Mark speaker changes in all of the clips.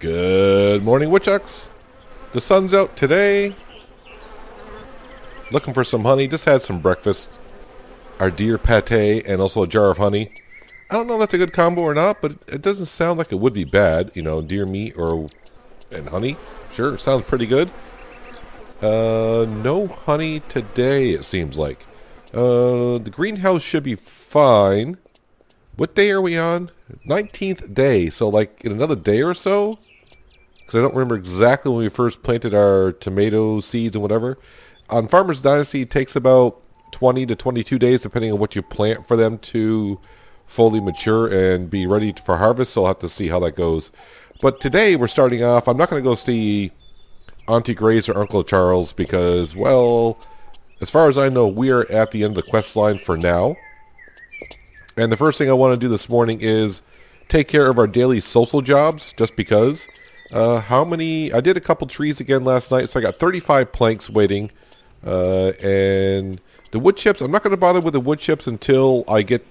Speaker 1: Good morning, woodchucks. The sun's out today. Looking for some honey. Just had some breakfast. Our deer pate and also a jar of honey. I don't know if that's a good combo or not, but it doesn't sound like it would be bad. You know, deer meat and honey. Sure, sounds pretty good. No honey today, it seems like. The greenhouse should be fine. What day are we on? 19th day. So like in another day or so? Because I don't remember exactly when we first planted our tomato seeds and whatever. On Farmer's Dynasty, it takes about 20 to 22 days, depending on what you plant, for them to fully mature and be ready for harvest. So I'll have to see how that goes. But today we're starting off. I'm not going to go see Auntie Grace or Uncle Charles because, well, as far as I know, we are at the end of the quest line for now. And the first thing I want to do this morning is take care of our daily social jobs, just because. I did a couple trees again last night, so I got 35 planks waiting. And the wood chips, I'm not going to bother with the wood chips until I get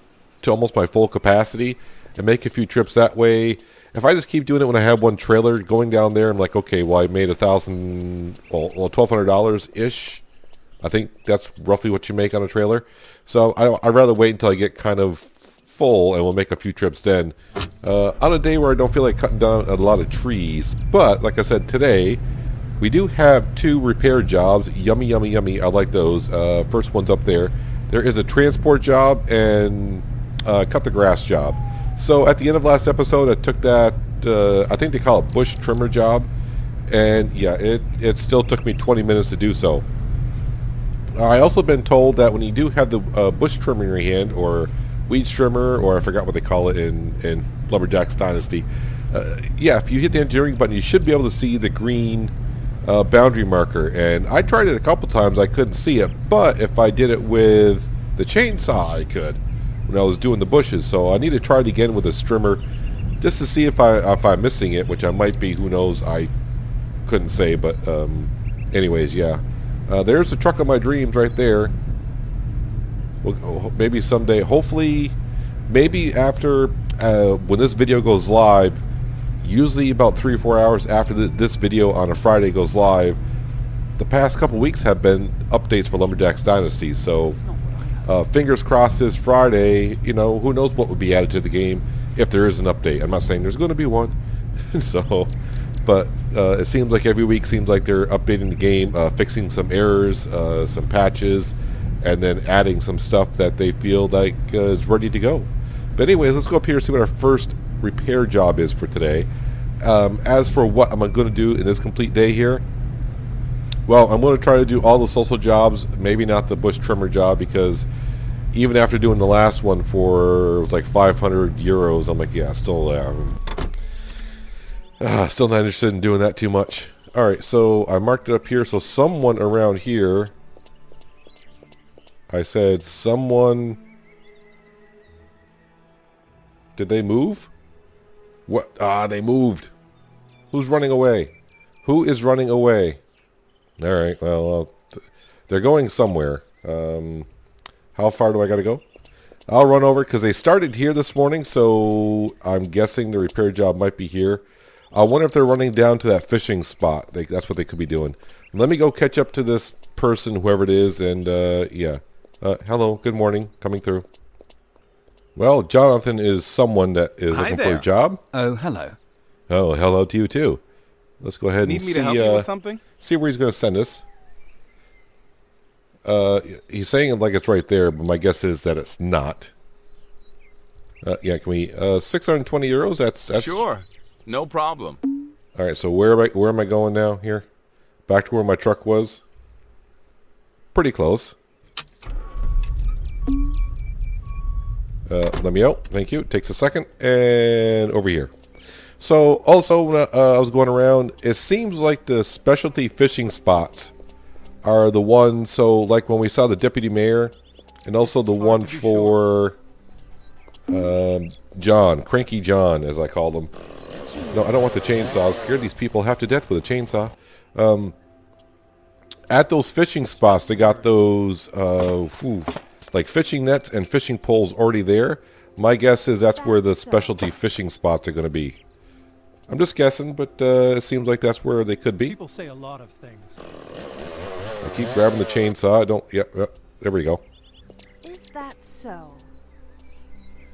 Speaker 1: to almost my full capacity and make a few trips that way. If I just keep doing it when I have one trailer going down there, I'm like, okay, well, I made $1,200-ish. I think that's roughly what you make on a trailer. So I'd rather wait until I get kind of full, and we'll make a few trips then. On a day where I don't feel like cutting down a lot of trees. But, like I said, today, we do have 2 repair jobs. Yummy, yummy, yummy. I like those. First one's up there. There is a transport job and cut the grass job. So at the end of last episode, I took that, I think they call it bush trimmer job. And yeah, it still took me 20 minutes to do so. I also been told that when you do have the bush trimmer in your hand, or weed trimmer, or I forgot what they call it in Lumberjack's Dynasty. Yeah, if you hit the engineering button, you should be able to see the green boundary marker. And I tried it a couple times, I couldn't see it. But if I did it with the chainsaw, I could, when I was doing the bushes. So I need to try it again with a trimmer, just to see if I'm missing it, which I might be. Who knows? I couldn't say. But anyways, yeah. There's the truck of my dreams right there. Well, maybe someday, hopefully, maybe after, when this video goes live, usually about 3 or 4 hours after this video on a Friday goes live, the past couple weeks have been updates for Lumberjack's Dynasty. So, fingers crossed this Friday, you know, who knows what would be added to the game if there is an update. I'm not saying there's going to be one. So, but it seems like every week seems like they're updating the game, fixing some errors, some patches, and then adding some stuff that they feel like is ready to go. But anyways, let's go up here and see what our first repair job is for today. As for what I'm going to do in this complete day here, well, I'm going to try to do all the social jobs, maybe not the bush trimmer job, because even after doing the last one for, it was like 500 euros, I'm like, yeah, still not interested in doing that too much. Alright, so I marked it up here, so someone around here, I said someone, did they move? What? They moved. Who's running away? Who is running away? Alright, well, they're going somewhere. How far do I gotta go? I'll run over, because they started here this morning, so I'm guessing the repair job might be here. I wonder if they're running down to that fishing spot. That's what they could be doing. Let me go catch up to this person, whoever it is, and yeah. Hello, good morning, coming through. Well, Jonathan is someone that is looking for a job.
Speaker 2: Oh, hello.
Speaker 1: Oh, hello to you too. Let's go ahead and
Speaker 3: Need me
Speaker 1: see,
Speaker 3: to help you with something?
Speaker 1: see where he's going to send us. He's saying it like it's right there, but my guess is that it's not. Yeah, can we, 620 euros? That's
Speaker 3: Sure, no problem.
Speaker 1: All right, so where am I going now here? Back to where my truck was? Pretty close. Let me out. Thank you. Takes a second. And over here. So, also, when I was going around, it seems like the specialty fishing spots are the ones, so like when we saw the deputy mayor, and also the one for John, Cranky John, as I called him. No, I don't want the chainsaw. I'll scare these people half to death with a chainsaw. At those fishing spots, they got those like fishing nets and fishing poles already there. My guess is that's where the specialty fishing spots are going to be. I'm just guessing, but it seems like that's where they could be.
Speaker 2: People say a lot of things.
Speaker 1: I keep grabbing the chainsaw. I don't... Yep, there we go.
Speaker 4: Is that so?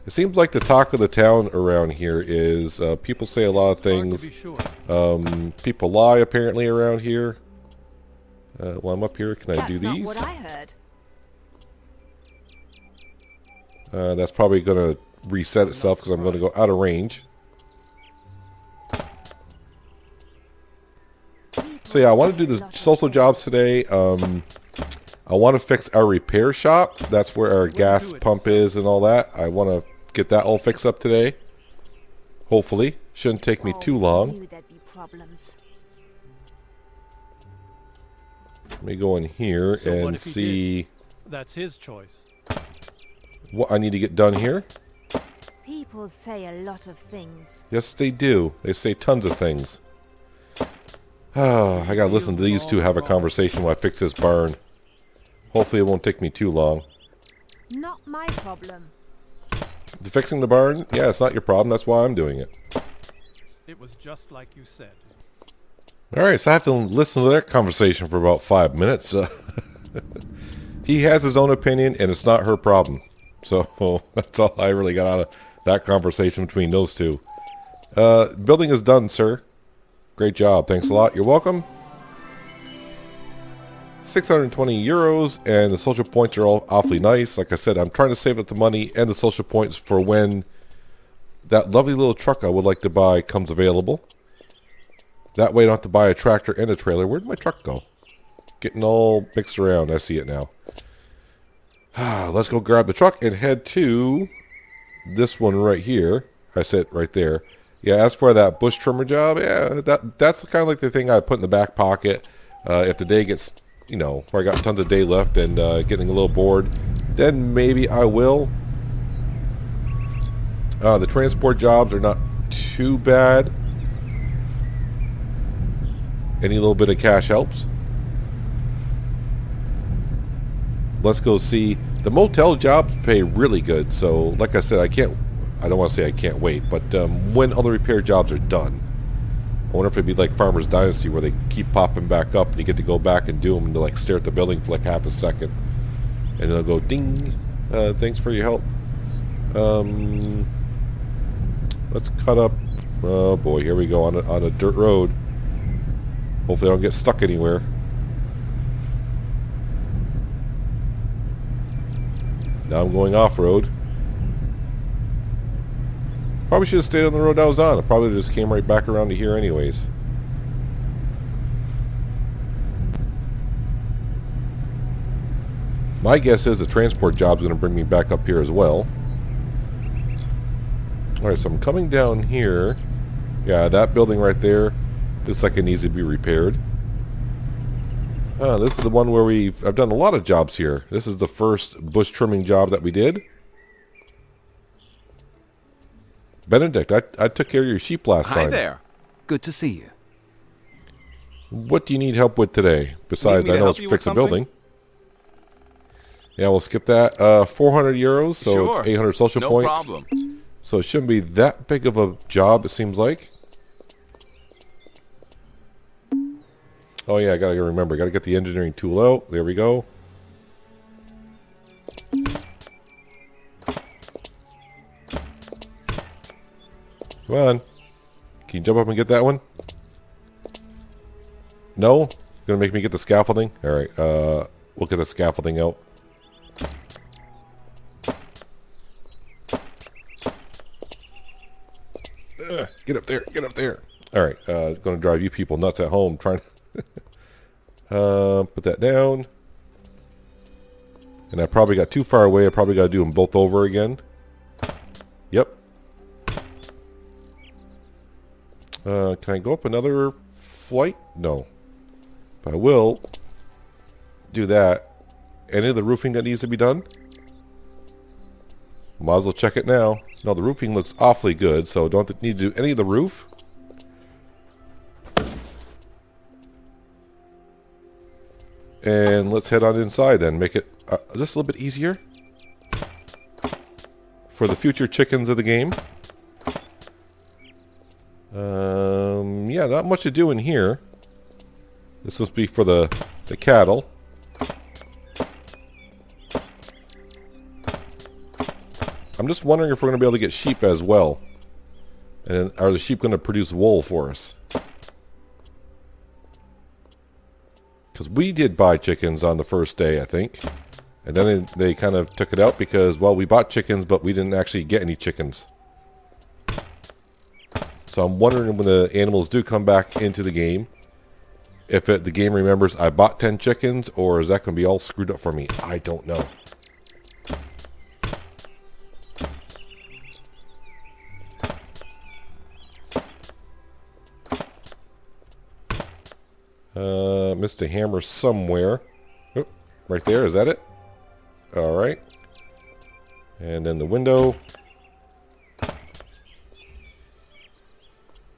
Speaker 1: It seems like the talk of the town around here is people say a lot of things.
Speaker 2: Hard to be sure.
Speaker 1: People lie apparently around here. While I'm up here, can I do
Speaker 4: That's not
Speaker 1: these?
Speaker 4: what I heard.
Speaker 1: That's probably going to reset itself because I'm going to go out of range. So yeah, I want to do the social jobs today. I want to fix our repair shop. That's where our gas pump is and all that. I want to get that all fixed up today. Hopefully. Shouldn't take me too long.
Speaker 4: Knew there'd be problems.
Speaker 1: Let me go in here
Speaker 2: So what
Speaker 1: and
Speaker 2: if he
Speaker 1: see
Speaker 2: That's his choice.
Speaker 1: what I need to get done here.
Speaker 4: People say a lot of things.
Speaker 1: Yes, they do. They say tons of things. I gotta listen to these two have a conversation while I fix this barn. Hopefully it won't take me too long.
Speaker 4: Not my problem.
Speaker 1: Fixing the barn? Yeah, it's not your problem. That's why I'm doing it.
Speaker 2: It was just like you said.
Speaker 1: Alright, so I have to listen to that conversation for about 5 minutes. He has his own opinion, and it's not her problem. So that's all I really got out of that conversation between those two. Building is done, sir. Great job. Thanks a lot. You're welcome. 620 euros, and the social points are all awfully nice. Like I said, I'm trying to save up the money and the social points for when that lovely little truck I would like to buy comes available. That way I don't have to buy a tractor and a trailer. Where'd my truck go? Getting all mixed around. I see it now. Let's go grab the truck and head to this one right here. I said right there. Yeah, as for that bush trimmer job, yeah, that's kind of like the thing I put in the back pocket. If the day gets, you know, where I got tons of day left and getting a little bored, then maybe I will. The transport jobs are not too bad. Any little bit of cash helps. Let's go see. The motel jobs pay really good. So, like I said, I don't want to say I can't wait, but when all the repair jobs are done, I wonder if it'd be like Farmer's Dynasty where they keep popping back up and you get to go back and do them and to like stare at the building for like half a second. And they'll go, ding, thanks for your help. Let's cut up, oh boy, here we go on a dirt road. Hopefully I don't get stuck anywhere. Now I'm going off-road. Probably should have stayed on the road I was on. I probably just came right back around to here anyways. My guess is the transport job's going to bring me back up here as well. Alright, so I'm coming down here. Yeah, that building right there looks like it needs to be repaired. This is the one where I've done a lot of jobs here. This is the first bush trimming job that we did. Benedict, I took care of your sheep last time.
Speaker 3: Hi there.
Speaker 5: Good to see you.
Speaker 1: What do you need help with today? Besides,
Speaker 3: Need me
Speaker 1: I
Speaker 3: to
Speaker 1: know
Speaker 3: help
Speaker 1: it's
Speaker 3: you
Speaker 1: fix
Speaker 3: with
Speaker 1: a building. Yeah, we'll skip that. 400 euros, so
Speaker 3: Sure.
Speaker 1: it's 800 social
Speaker 3: No
Speaker 1: points.
Speaker 3: problem.
Speaker 1: So it shouldn't be that big of a job, it seems like. Oh yeah, I gotta remember. Gotta get the engineering tool out. There we go. Come on. Can you jump up and get that one? No? Gonna make me get the scaffolding? Alright, we'll get the scaffolding out. Get up there, get up there. Alright, gonna drive you people nuts at home trying to put that down. And I probably got too far away. I probably gotta do them both over again. Yep. Can I go up another flight? No. But I will do that. Any of the roofing that needs to be done? Might as well check it now. No, the roofing looks awfully good, so don't need to do any of the roof. And let's head on inside then. Make it just a little bit easier for the future chickens of the game. Yeah, not much to do in here. This must be for the cattle. I'm just wondering if we're going to be able to get sheep as well. And are the sheep going to produce wool for us? Because we did buy chickens on the first day, I think. And then they kind of took it out because, well, we bought chickens, but we didn't actually get any chickens. So I'm wondering when the animals do come back into the game, if the game remembers I bought 10 chickens, or is that going to be all screwed up for me? I don't know. Missed a hammer somewhere. Oh, right there, is that it? Alright. And then the window.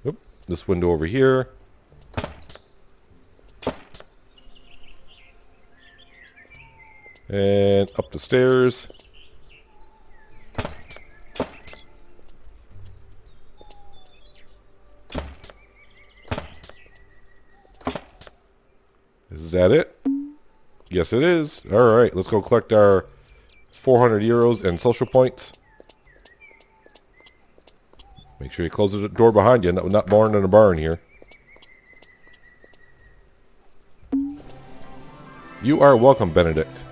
Speaker 1: Oop, this window over here. And up the stairs. Is that it? Yes, it is. Alright, let's go collect our 400 euros and social points. Make sure you close the door behind you. Not born in a barn here. You are welcome, Benedict.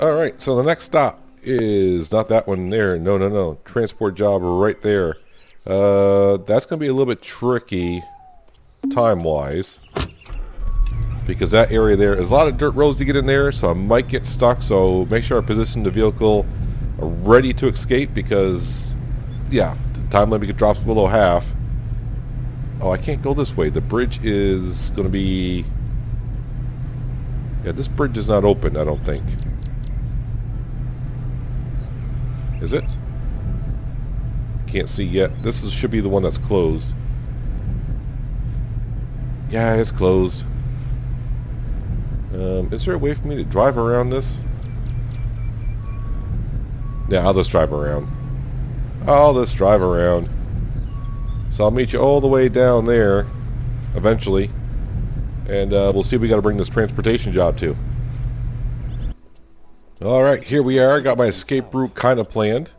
Speaker 1: Alright, so the next stop is not that one there. No. Transport job right there. That's going to be a little bit tricky time-wise. Because that area there is a lot of dirt roads to get in there, so I might get stuck. So make sure I position the vehicle ready to escape because, yeah, the time limit drops below half. Oh, I can't go this way. The bridge is going to be... Yeah, this bridge is not open, I don't think. Is it? Can't see yet. This should be the one that's closed. Yeah, it's closed. Is there a way for me to drive around this? Yeah, I'll just drive around. I'll just drive around. So I'll meet you all the way down there, eventually. And we'll see if we got to bring this transportation job to. Alright, here we are. Got my escape route kind of planned.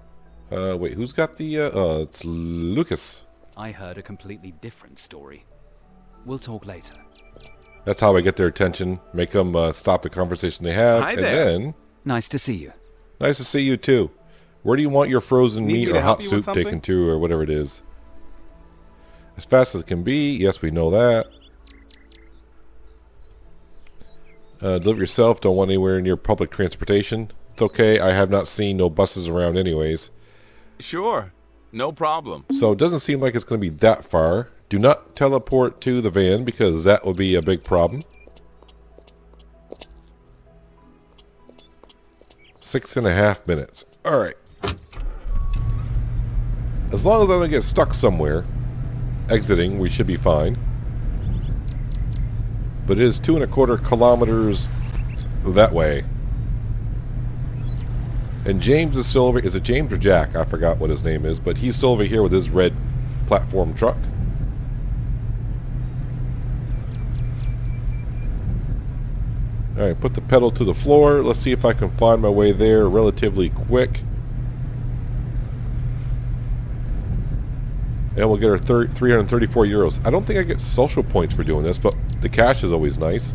Speaker 1: Wait, who's got the... it's Lucas.
Speaker 5: I heard a completely different story. We'll talk later.
Speaker 1: That's how I get their attention. Make them stop the conversation they have.
Speaker 3: Hi
Speaker 1: and
Speaker 3: there.
Speaker 1: then...
Speaker 5: Nice to see you.
Speaker 1: Nice to see you, too. Where do you want your frozen
Speaker 3: Need
Speaker 1: meat
Speaker 3: me
Speaker 1: or
Speaker 3: to help
Speaker 1: hot
Speaker 3: you with
Speaker 1: soup
Speaker 3: something?
Speaker 1: taken to, or whatever it is? As fast as it can be. Yes, we know that. Deliver yourself. Don't want anywhere near public transportation. It's okay. I have not seen no buses around anyways.
Speaker 3: Sure. No problem.
Speaker 1: So it doesn't seem like it's going to be that far. Do not teleport to the van because that will be a big problem. 6.5 minutes. Alright. As long as I don't get stuck somewhere, exiting, we should be fine. But it is 2.25 kilometers that way. And James is still over... Is it James or Jack? I forgot what his name is. But he's still over here with his red platform truck. Alright, put the pedal to the floor. Let's see if I can find my way there relatively quick. And we'll get our 334 euros. I don't think I get social points for doing this, but the cash is always nice.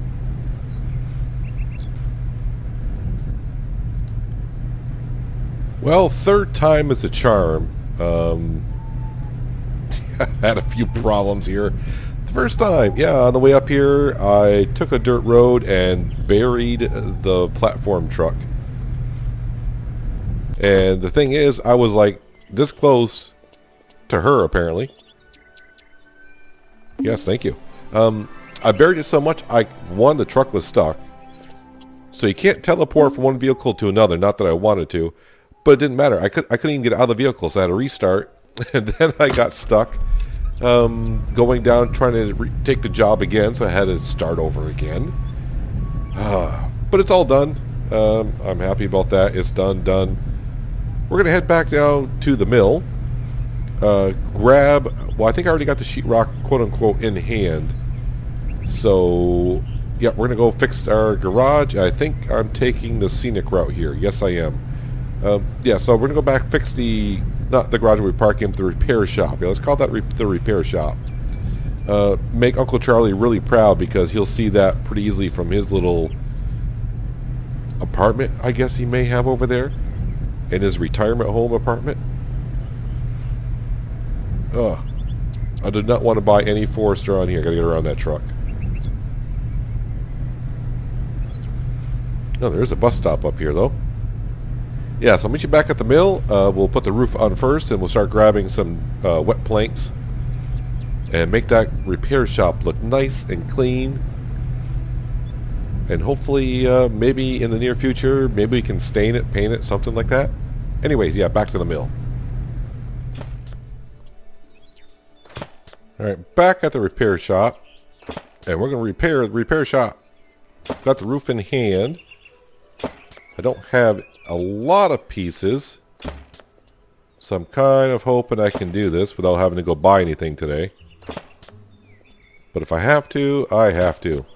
Speaker 1: Well, third time is a charm. I had a few problems here. The first time, yeah, on the way up here, I took a dirt road and buried the platform truck. And the thing is, I was like this close to her, apparently. Yes, thank you. I buried it so much, the truck was stuck. So you can't teleport from one vehicle to another, not that I wanted to. But it didn't matter. I couldn't even get out of the vehicle, so I had to restart. And then I got stuck going down, trying to take the job again, so I had to start over again. But it's all done. I'm happy about that. It's done. We're going to head back down to the mill. grab... Well, I think I already got the sheetrock, quote-unquote, in hand. So, yeah, we're going to go fix our garage. I think I'm taking the scenic route here. Yes, I am. Yeah, so we're going to go back, fix the... Not the garage where we park in, the repair shop. Yeah, let's call that the repair shop. Make Uncle Charlie really proud because he'll see that pretty easily from his little apartment, I guess he may have over there. In his retirement home apartment. Ugh. I did not want to buy any Forester on here. Gotta get around that truck. Oh, there's a bus stop up here, though. Yeah, so I'll meet you back at the mill. We'll put the roof on first, and we'll start grabbing some wet planks. And make that repair shop look nice and clean. And hopefully, maybe in the near future, maybe we can stain it, paint it, something like that. Anyways, yeah, back to the mill. Alright, back at the repair shop. And we're going to repair the repair shop. Got the roof in hand. I don't have a lot of pieces. So I'm kind of hoping I can do this without having to go buy anything today. But if I have to, I have to.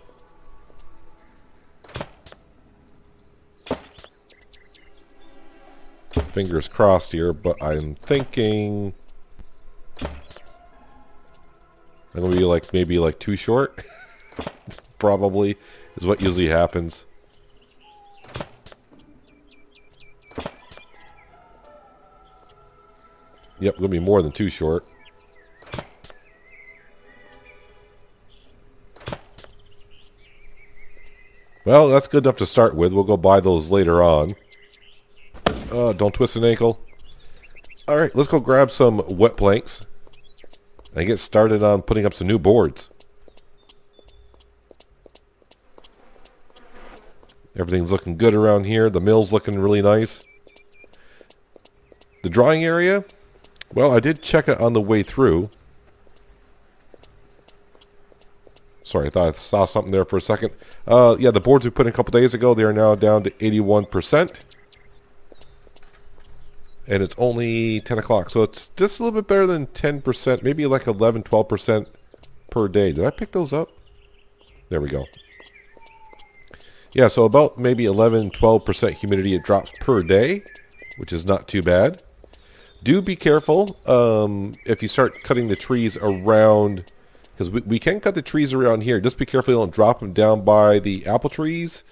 Speaker 1: Fingers crossed here, but I'm thinking I'm gonna be like maybe like too short. Probably is what usually happens. Yep, gonna be more than too short. Well, that's good enough to start with. We'll go buy those later on. Don't twist an ankle. Alright, let's go grab some wet planks and get started on putting up some new boards. Everything's looking good around here. The mill's looking really nice. The drying area, well, I did check it on the way through. Sorry, I thought I saw something there for a second. Yeah, the boards we put in a couple days ago, they are now down to 81%. And it's only 10 o'clock, so it's just a little bit better than 10%, maybe like 11, 12% per day. Did I pick those up? There we go. Yeah, so about maybe 11, 12% humidity it drops per day, which is not too bad. Do be careful if you start cutting the trees around, because we can cut the trees around here. Just be careful you don't drop them down by the apple trees.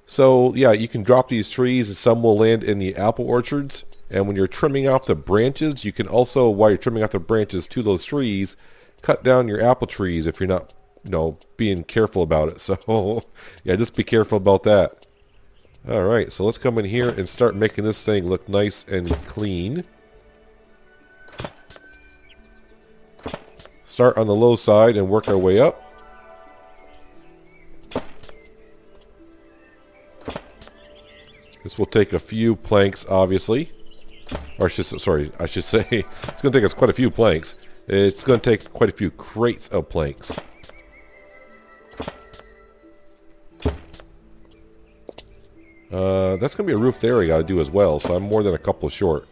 Speaker 1: So, yeah, you can drop these trees and some will land in the apple orchards. And when you're trimming off the branches, you can also, while you're trimming off the branches to those trees, cut down your apple trees if you're not, being careful about it. So, yeah, just be careful about that. Alright, so let's come in here and start making this thing look nice and clean. Start on the low side and work our way up. This will take a few planks, obviously. Or I should say it's going to take us quite a few planks. It's going to take quite a few crates of planks. That's going to be a roof there I got to do as well, so I'm more than a couple short.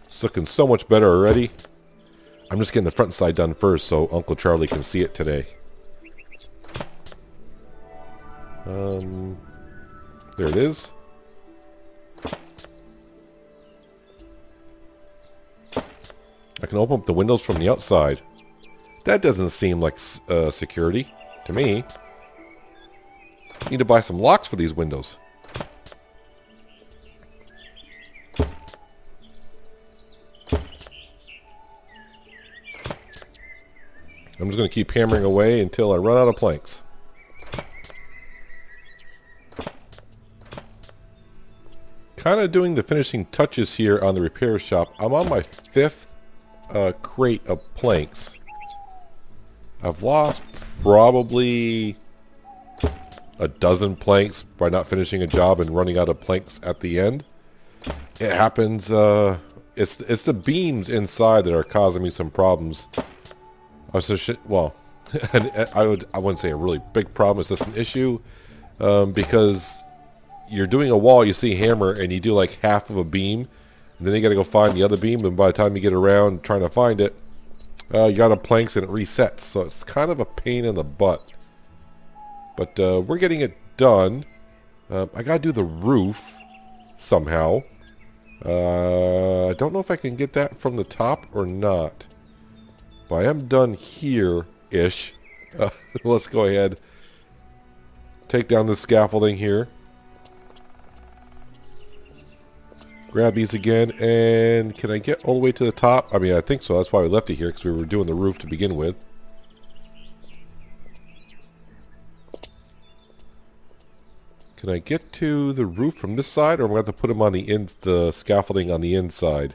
Speaker 1: It's looking so much better already. I'm just getting the front side done first so Uncle Charlie can see it today. There it is. I can open up the windows from the outside. That doesn't seem like security to me. Need to buy some locks for these windows. I'm just going to keep hammering away until I run out of planks. Kind of doing the finishing touches here on the repair shop. I'm on my 5th crate of planks. I've lost probably a dozen planks by not finishing a job and running out of planks at the end. It happens. It's the beams inside that are causing me some problems. Well, And I wouldn't say a really big problem. It's just an issue because you're doing a wall, you see hammer, and you do like half of a beam, and then you got to go find the other beam, and by the time you get around trying to find it, you got a planks and it resets. So it's kind of a pain in the butt. But we're getting it done. I got to do the roof somehow. I don't know if I can get that from the top or not. But I am done here-ish. Let's go ahead. Take down the scaffolding here. Grab these again, and can I get all the way to the top? I mean, I think so. That's why we left it here, because we were doing the roof to begin with. Can I get to the roof from this side, or am I going to have to put them on the scaffolding on the inside?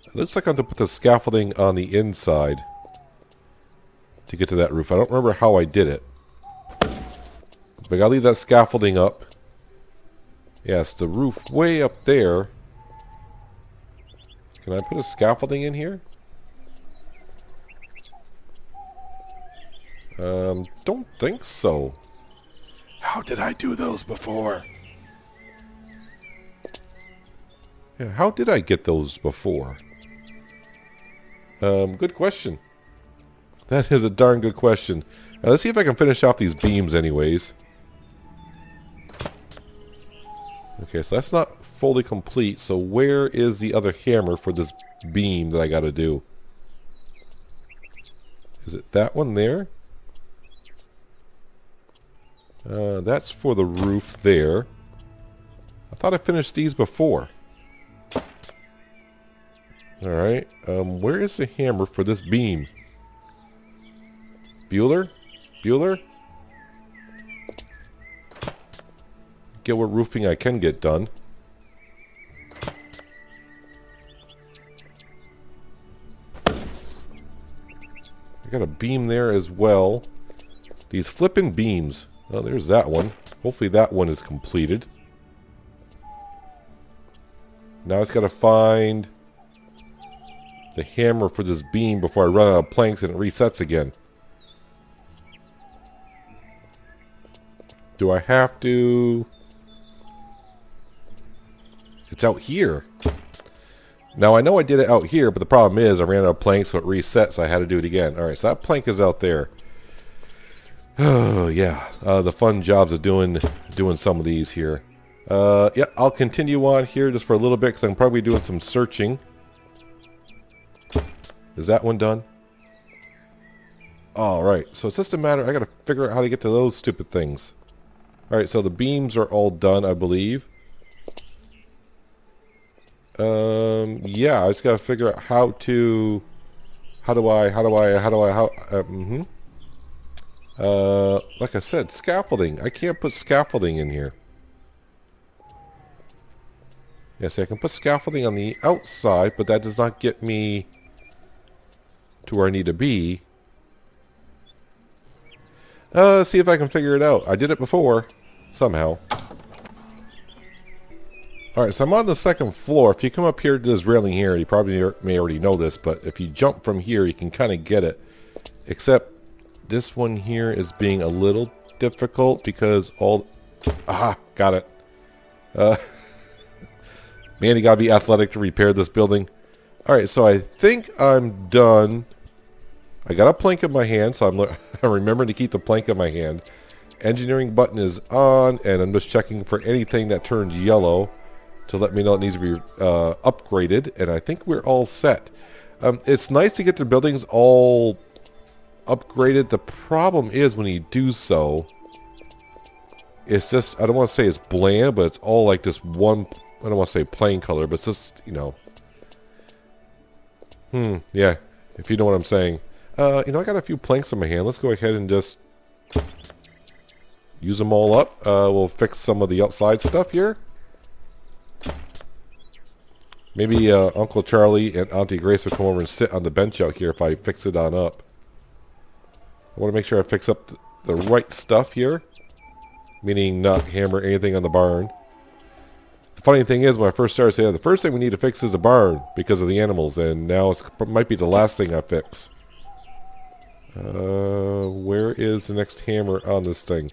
Speaker 1: It looks like I have to put the scaffolding on the inside to get to that roof. I don't remember how I did it. But I gotta leave that scaffolding up. Yes, the roof way up there. Can I put a scaffolding in here? Don't think so. How did I do those before? Yeah, how did I get those before? Good question. That is a darn good question. Now, let's see if I can finish off these beams anyways. Okay, so that's not fully complete. So where is the other hammer for this beam that I got to do? Is it that one there? That's for the roof there. I thought I finished these before. Alright, where is the hammer for this beam? Bueller? Bueller? Get what roofing I can get done. I got a beam there as well. These flipping beams. Oh, there's that one. Hopefully that one is completed. Now it's got to find the hammer for this beam before I run out of planks and it resets again. Do I have to... It's out here. Now I know I did it out here, but the problem is I ran out of planks, so it reset, so I had to do it again. Alright, so that plank is out there. Oh, yeah. The fun jobs of doing some of these here. Yeah, I'll continue on here just for a little bit, because I'm probably doing some searching. Is that one done? Alright, so it's just a matter, I gotta figure out how to get to those stupid things. Alright, so the beams are all done, I believe. Yeah, I just gotta figure out how to... like I said, scaffolding. I can't put scaffolding in here. Yes, I can put scaffolding on the outside, but that does not get me to where I need to be. Let's see if I can figure it out. I did it before, somehow. Alright, so I'm on the second floor. If you come up here to this railing here, you probably may already know this, but if you jump from here, you can kind of get it. Except this one here is being a little difficult because all... Aha, got it. Man, you gotta be athletic to repair this building. Alright, so I think I'm done. I got a plank in my hand, so I'm remembering to keep the plank in my hand. Engineering button is on, and I'm just checking for anything that turns yellow to let me know it needs to be upgraded, and I think we're all set. It's nice to get the buildings all upgraded. The problem is when you do so, it's just, I don't want to say it's bland, but it's all like this one, I don't want to say plain color, but it's just, you know. Yeah, if you know what I'm saying. You know, I got a few planks in my hand. Let's go ahead and just use them all up. We'll fix some of the outside stuff here. Maybe Uncle Charlie and Auntie Grace will come over and sit on the bench out here if I fix it on up. I want to make sure I fix up the right stuff here. Meaning not hammer anything on the barn. The funny thing is, when I first started saying, the first thing we need to fix is the barn because of the animals. And now it might be the last thing I fix. Where is the next hammer on this thing?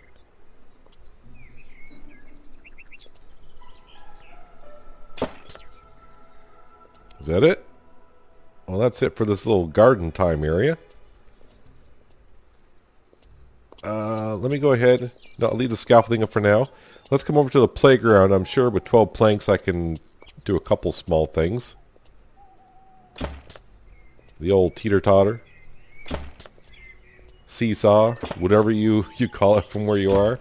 Speaker 1: Is that it? Well, that's it for this little garden time area. Let me go ahead. No, I'll leave the scaffolding up for now. Let's come over to the playground. I'm sure with 12 planks I can do a couple small things. The old teeter-totter. Seesaw. Whatever you call it from where you are.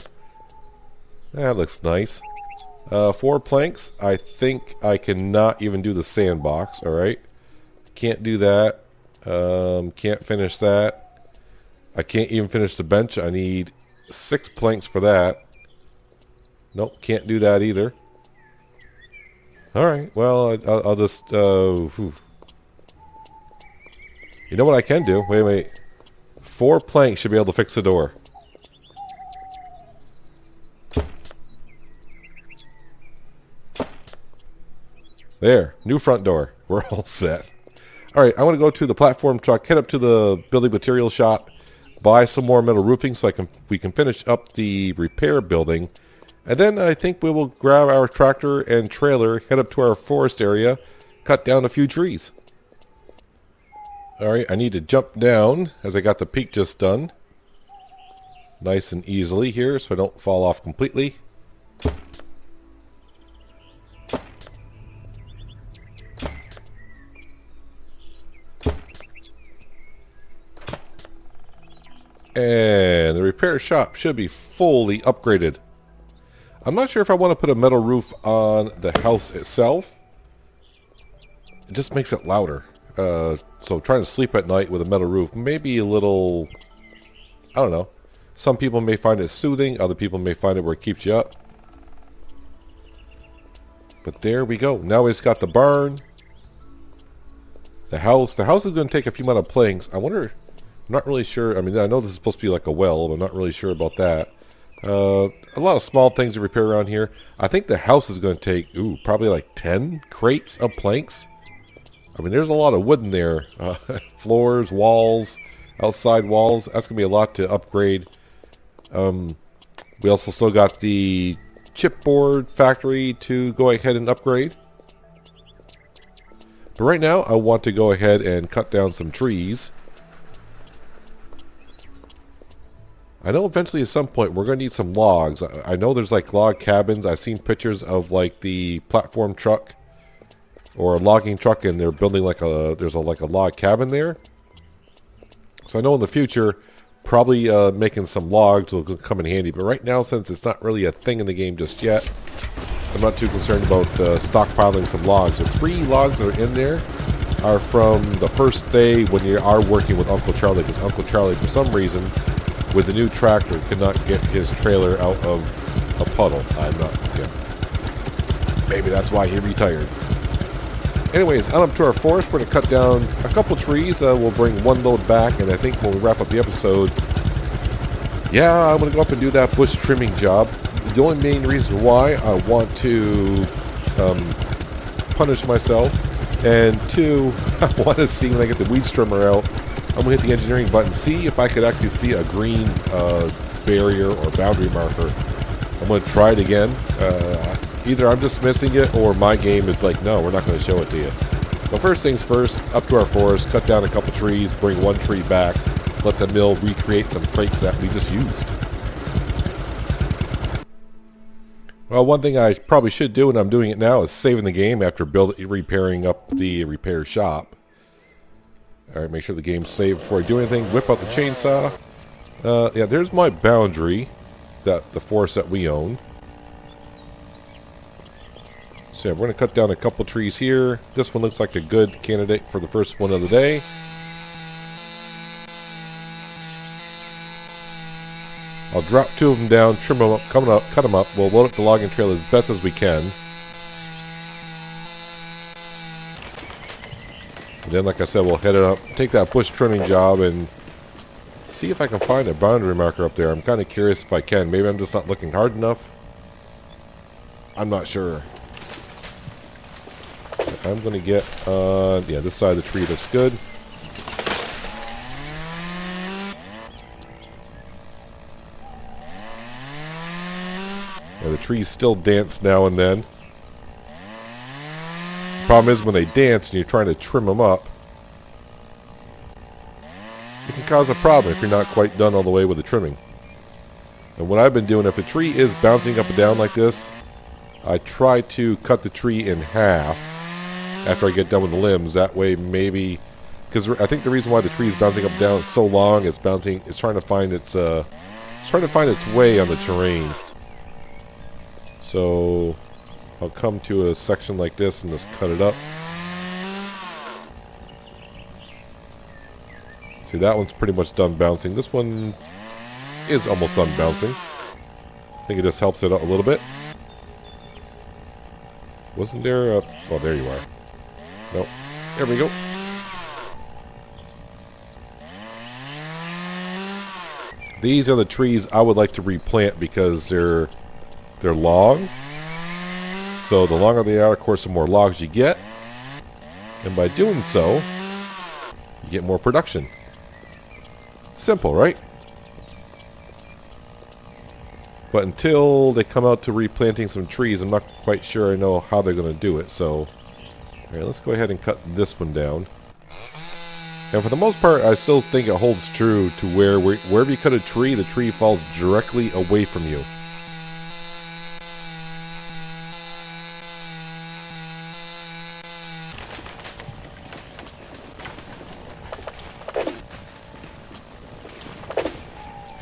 Speaker 1: That looks nice. 4 planks. I think I cannot even do the sandbox. Alright. Can't do that. Can't finish that. I can't even finish the bench. I need 6 planks for that. Nope, can't do that either. Alright, well, I'll just... You know what I can do? Wait. 4 planks should be able to fix the door. There, new front door. We're all set. Alright, I want to go to the platform truck, head up to the building material shop, buy some more metal roofing so we can finish up the repair building. And then I think we will grab our tractor and trailer, head up to our forest area, cut down a few trees. Alright, I need to jump down as I got the peak just done. Nice and easily here so I don't fall off completely. And the repair shop should be fully upgraded. I'm not sure if I want to put a metal roof on the house itself. It just makes it louder. So trying to sleep at night with a metal roof may be a little... I don't know. Some people may find it soothing. Other people may find it where it keeps you up. But there we go. Now we just got the barn. The house. The house is going to take a few metal planks. I wonder... I'm not really sure. I mean, I know this is supposed to be like a well, but I'm not really sure about that. A lot of small things to repair around here. I think the house is going to take, probably like 10 crates of planks. I mean, there's a lot of wood in there. Floors, walls, outside walls. That's going to be a lot to upgrade. We also still got the chipboard factory to go ahead and upgrade. But right now, I want to go ahead and cut down some trees. I know eventually at some point we're going to need some logs. I know there's like log cabins. I've seen pictures of like the platform truck or a logging truck, and they're building like there's like a log cabin there. So I know in the future probably making some logs will come in handy. But right now, since it's not really a thing in the game just yet, I'm not too concerned about stockpiling some logs. The 3 logs that are in there are from the first day when you are working with Uncle Charlie, because Uncle Charlie, for some reason, with the new tractor, could not get his trailer out of a puddle. I'm not, maybe that's why he retired. Anyways, on up to our forest. We're going to cut down a couple trees. We'll bring 1 load back, and I think when we wrap up the episode, I'm going to go up and do that bush trimming job. The only main reason why I want to punish myself, and 2, I want to see when I get the weed trimmer out, I'm going to hit the engineering button, see if I could actually see a green barrier or boundary marker. I'm going to try it again. Either I'm just missing it, or my game is like, no, we're not going to show it to you. But first things first, up to our forest, cut down a couple trees, bring 1 tree back, let the mill recreate some crates that we just used. Well, one thing I probably should do, and I'm doing it now, is saving the game after repairing up the repair shop. Alright, make sure the game's saved before I do anything. Whip out the chainsaw. There's my boundary, the forest that we own. So we're going to cut down a couple trees here. This one looks like a good candidate for the first one of the day. I'll drop 2 of them down, trim them up, cut them up. We'll load up the logging trail as best as we can. And then, like I said, we'll head it up, take that bush trimming job, and see if I can find a boundary marker up there. I'm kind of curious if I can. Maybe I'm just not looking hard enough. I'm not sure. I'm going to get on, this side of the tree looks good. And the trees still dance now and then. The problem is when they dance and you're trying to trim them up, it can cause a problem if you're not quite done all the way with the trimming. And what I've been doing, if a tree is bouncing up and down like this, I try to cut the tree in half after I get done with the limbs. That way maybe, because I think the reason why the tree is bouncing up and down so long is trying to find its way on the terrain. So I'll come to a section like this and just cut it up. See, that one's pretty much done bouncing. This one is almost done bouncing. I think it just helps it out a little bit. Wasn't there a... Oh, there you are. Nope. There we go. These are the trees I would like to replant because they're long. So the longer they are, of course, the more logs you get. And by doing so, you get more production. Simple, right? But until they come out to replanting some trees, I'm not quite sure I know how they're going to do it. So, alright, let's go ahead and cut this one down. And for the most part, I still think it holds true to wherever you cut a tree, the tree falls directly away from you.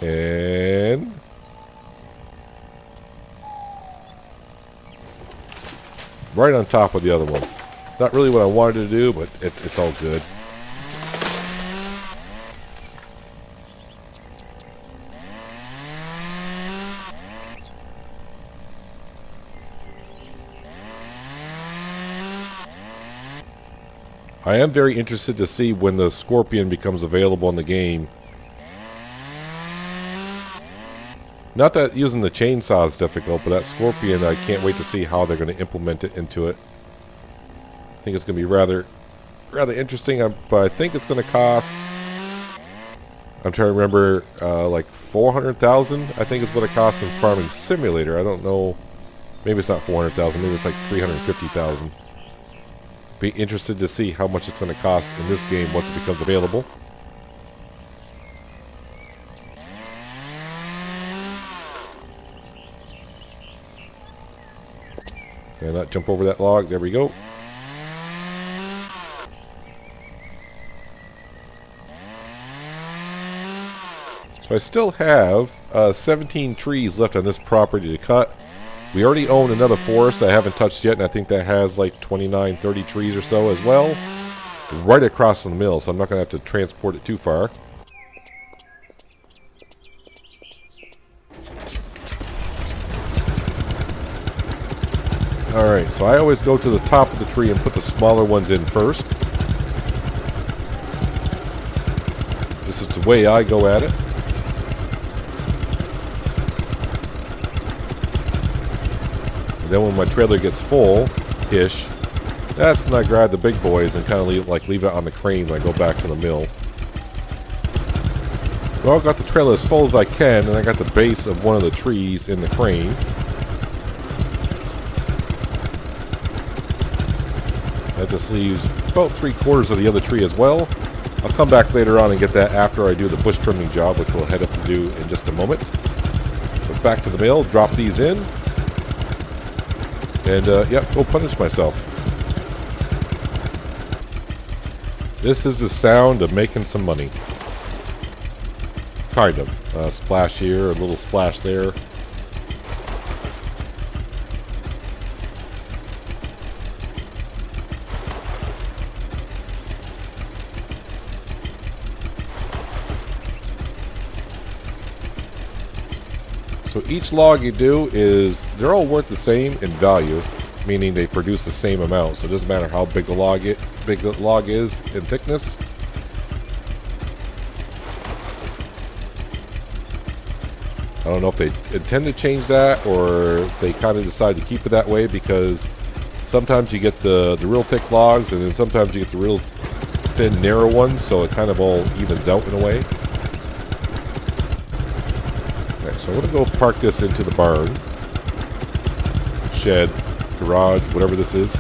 Speaker 1: And right on top of the other one. Not really what I wanted to do, but it's all good. I am very interested to see when the scorpion becomes available in the game. Not that using the chainsaw is difficult, but that scorpion, I can't wait to see how they're going to implement it into it. I think it's going to be rather interesting, but I think it's going to cost... I'm trying to remember, like 400,000, I think is what it costs in Farming Simulator. I don't know, maybe it's not 400,000, maybe it's like 350,000. Be interested to see how much it's going to cost in this game once it becomes available. And not jump over that log. There we go. So I still have 17 trees left on this property to cut. We already own another forest I haven't touched yet, and I think that has like 29, 30 trees or so as well. Right across from the mill, so I'm not going to have to transport it too far. Alright, so I always go to the top of the tree and put the smaller ones in first. This is the way I go at it. And then when my trailer gets full-ish, that's when I grab the big boys and kind of leave it on the crane when I go back to the mill. Well, I got the trailer as full as I can, and I got the base of one of the trees in the crane. That just leaves about 3/4 of the other tree as well. I'll come back later on and get that after I do the bush trimming job, which we'll head up to do in just a moment. So back to the mill, drop these in. And, yep, go punish myself. This is the sound of making some money. Kind of. A splash here, a little splash there. So each log you do they're all worth the same in value, meaning they produce the same amount. So it doesn't matter how big the log is in thickness. I don't know if they intend to change that or they kind of decide to keep it that way, because sometimes you get the real thick logs and then sometimes you get the real thin, narrow ones, so it kind of all evens out in a way. So I'm going to go park this into the barn. shed, garage, whatever this is.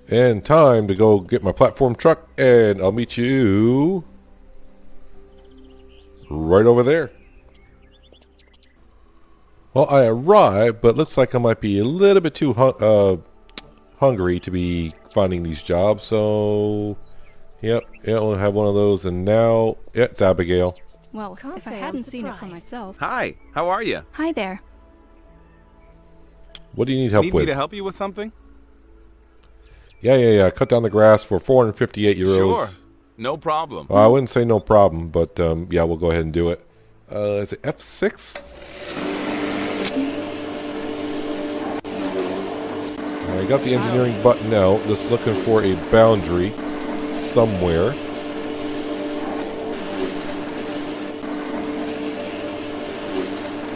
Speaker 1: And time to go get my platform truck, and I'll meet you right over there. Well, I arrived, but looks like I might be a little bit too hungry to be finding these jobs. So, yep, we'll have one of those. And now, yeah, it's Abigail.
Speaker 6: Well,
Speaker 4: Can't
Speaker 6: if I
Speaker 4: say I'm
Speaker 6: hadn't seen it for
Speaker 4: surprised.
Speaker 6: myself.
Speaker 3: Hi, how are you?
Speaker 6: Hi there.
Speaker 1: What do you need help
Speaker 3: Need
Speaker 1: with?
Speaker 3: me to help you with something?
Speaker 1: Yeah. Cut down the grass for 458 euros.
Speaker 3: Sure, no problem.
Speaker 1: Well, I wouldn't say no problem, but yeah, we'll go ahead and do it. Is it F6? I got the engineering button out. Just looking for a boundary somewhere.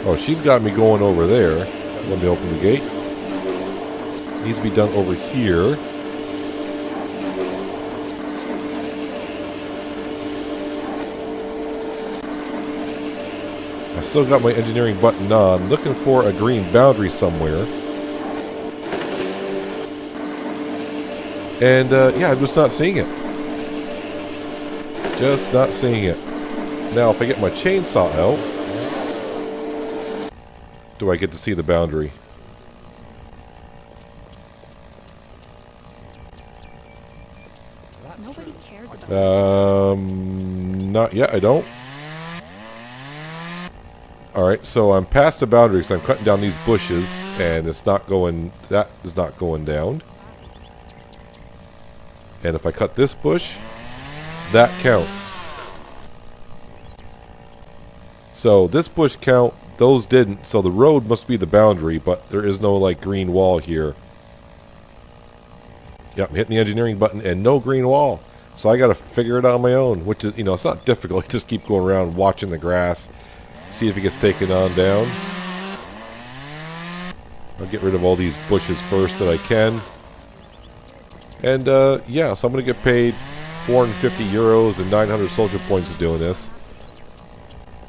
Speaker 1: Oh, she's got me going over there. Let me open the gate. Needs to be done over here. I still got my engineering button on. Looking for a green boundary somewhere. And yeah, I'm just not seeing it. Just not seeing it. Now, if I get my chainsaw out, do I get to see the boundary?
Speaker 6: Nobody cares about
Speaker 1: Not yet, I don't. Alright, so I'm past the boundary, so I'm cutting down these bushes, and it's not going, that is not going down. And if I cut this bush, that counts. So this bush count, those didn't, so the road must be the boundary, but there is no like green wall here. Yep, I'm hitting the engineering button and no green wall. So I gotta figure it out on my own, which is, you know, it's not difficult. Just keep going around watching the grass, see if it gets taken on down. I'll get rid of all these bushes first that I can. And yeah, so I'm going to get paid 450 euros and 900 social points doing this.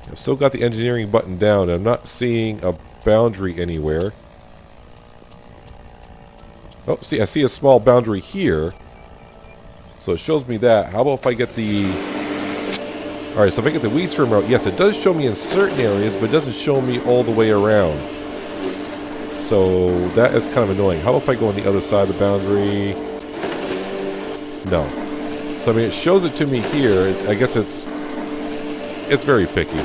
Speaker 1: I've still got the engineering button down. I'm not seeing a boundary anywhere. Oh, see, I see a small boundary here. So it shows me that. How about if I get the... Alright, so if I get the weeds trimmer out, yes, it does show me in certain areas, but it doesn't show me all the way around. So that is kind of annoying. How about if I go on the other side of the boundary? No. So I mean, it shows it to me here. I guess it's very picky.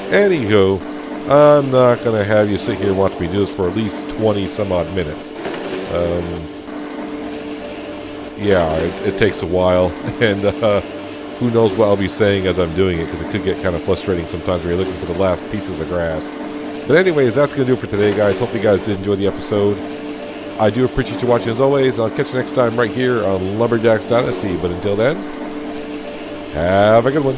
Speaker 1: Anywho, I'm not going to have you sit here and watch me do this for at least 20 some odd minutes. Yeah, it takes a while, and who knows what I'll be saying as I'm doing it, because it could get kind of frustrating sometimes when you're looking for the last pieces of grass. But anyways, that's going to do it for today, guys. Hope you guys did enjoy the episode. I do appreciate you watching as always, and I'll catch you next time right here on Lumberjack's Dynasty. But until then, have a good one.